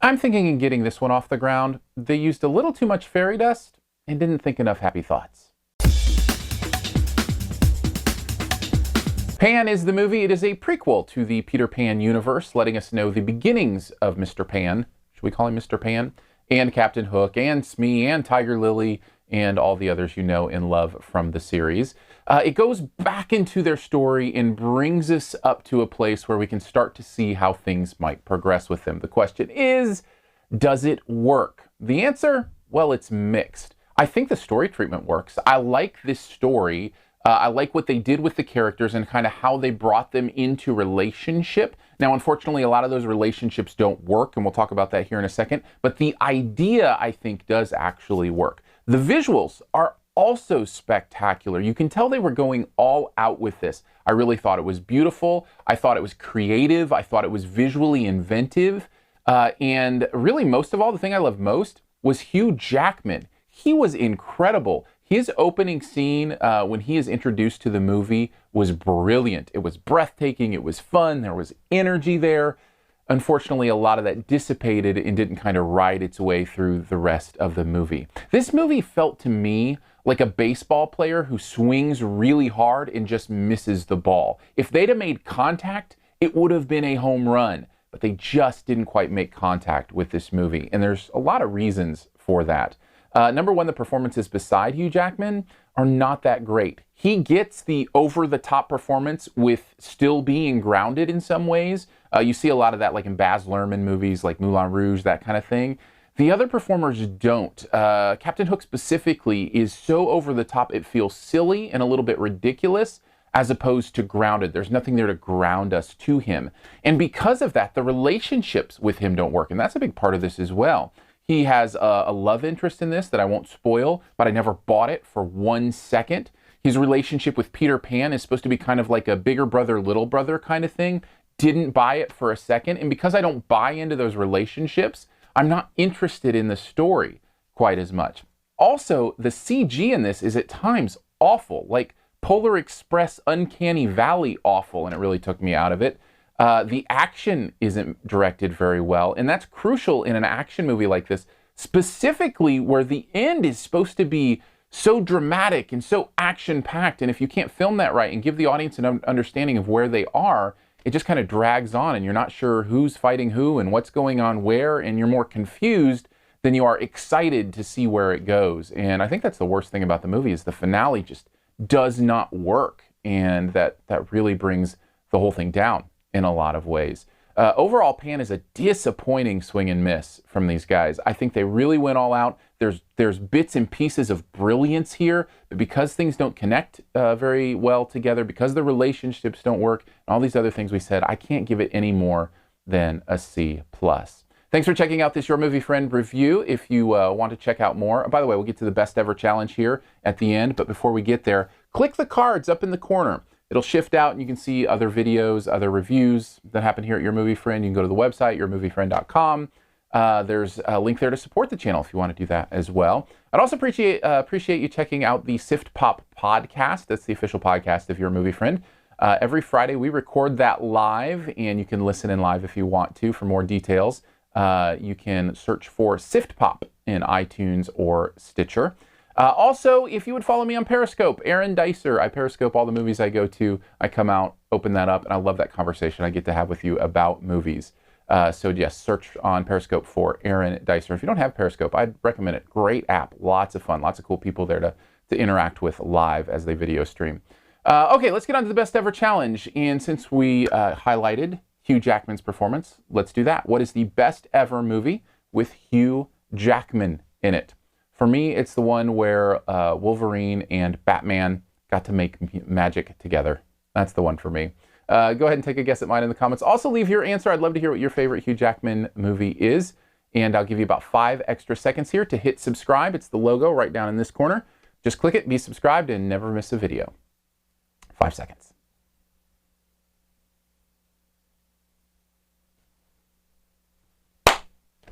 I'm thinking of getting this one off the ground. They used a little too much fairy dust and didn't think enough happy thoughts. Pan is the movie. It is a prequel to the Peter Pan universe, letting us know the beginnings of Mr. Pan. Should we call him Mr. Pan? And Captain Hook, and Smee, and Tiger Lily, and all the others you know and love from the series. It goes back into their story and brings us up to a place where we can start to see how things might progress with them. The question is, does it work? The answer, well, it's mixed. I think the story treatment works. I like this story. I like what they did with the characters and kind of how they brought them into relationship. Now, unfortunately, a lot of those relationships don't work, and we'll talk about that here in a second. But the idea, I think, does actually work. The visuals are also spectacular. You can tell they were going all out with this. I really thought it was beautiful. I thought it was creative. I thought it was visually inventive. And really, most of all, the thing I loved most was Hugh Jackman. He was incredible. His opening scene when he is introduced to the movie was brilliant. It was breathtaking. It was fun. There was energy there. Unfortunately, a lot of that dissipated and didn't kind of ride its way through the rest of the movie. This movie felt to me like a baseball player who swings really hard and just misses the ball. If they'd have made contact, it would have been a home run, but they just didn't quite make contact with this movie. And there's a lot of reasons for that. Number one, the performances beside Hugh Jackman are not that great. He gets the over-the-top performance with still being grounded in some ways. You see a lot of that like in Baz Luhrmann movies like Moulin Rouge, that kind of thing. The other performers don't. Captain Hook specifically is so over-the-top it feels silly and a little bit ridiculous as opposed to grounded. There's nothing there to ground us to him. And because of that, the relationships with him don't work. And that's a big part of this as well. He has a love interest in this that I won't spoil, but I never bought it for 1 second. His relationship with Peter Pan is supposed to be kind of like a bigger brother, little brother kind of thing. Didn't buy it for a second. And because I don't buy into those relationships, I'm not interested in the story quite as much. Also, the CG in this is at times awful, like Polar Express Uncanny Valley awful, and it really took me out of it. The action isn't directed very well, and that's crucial in an action movie like this, specifically where the end is supposed to be so dramatic and so action-packed, and if you can't film that right and give the audience an understanding of where they are, it just kind of drags on, and you're not sure who's fighting who and what's going on where, and you're more confused than you are excited to see where it goes. And I think that's the worst thing about the movie is the finale just does not work, and that really brings the whole thing down in a lot of ways. Overall, Pan is a disappointing swing and miss from these guys. I think they really went all out. There's bits and pieces of brilliance here, but because things don't connect very well together, because the relationships don't work, and all these other things we said, I can't give it any more than a C+. Thanks for checking out this Your Movie Friend review. If you want to check out more, by the way, we'll get to the best ever challenge here at the end, but before we get there, click the cards up in the corner. It'll shift out and you can see other videos, other reviews that happen here at Your Movie Friend. You can go to the website, yourmoviefriend.com. There's a link there to support the channel if you want to do that as well. I'd also appreciate you checking out the SiftPop Podcast. That's the official podcast of Your Movie Friend. Every Friday we record that live, and you can listen in live if you want to. For more details, you can search for SiftPop in iTunes or Stitcher. Also, if you would follow me on Periscope, Aaron Dicer. I Periscope all the movies I go to. I come out, open that up, and I love that conversation I get to have with you about movies. So yes, search on Periscope for Aaron Dicer. If you don't have Periscope, I'd recommend it. Great app, lots of fun, lots of cool people there to interact with live as they video stream. Okay, let's get on to the best ever challenge. And since we highlighted Hugh Jackman's performance, let's do that. What is the best ever movie with Hugh Jackman in it? For me, it's the one where Wolverine and Batman got to make magic together. That's the one for me. Go ahead and take a guess at mine in the comments. Also, leave your answer. I'd love to hear what your favorite Hugh Jackman movie is. And I'll give you about 5 extra seconds here to hit subscribe. It's the logo right down in this corner. Just click it, be subscribed, and never miss a video. 5 seconds.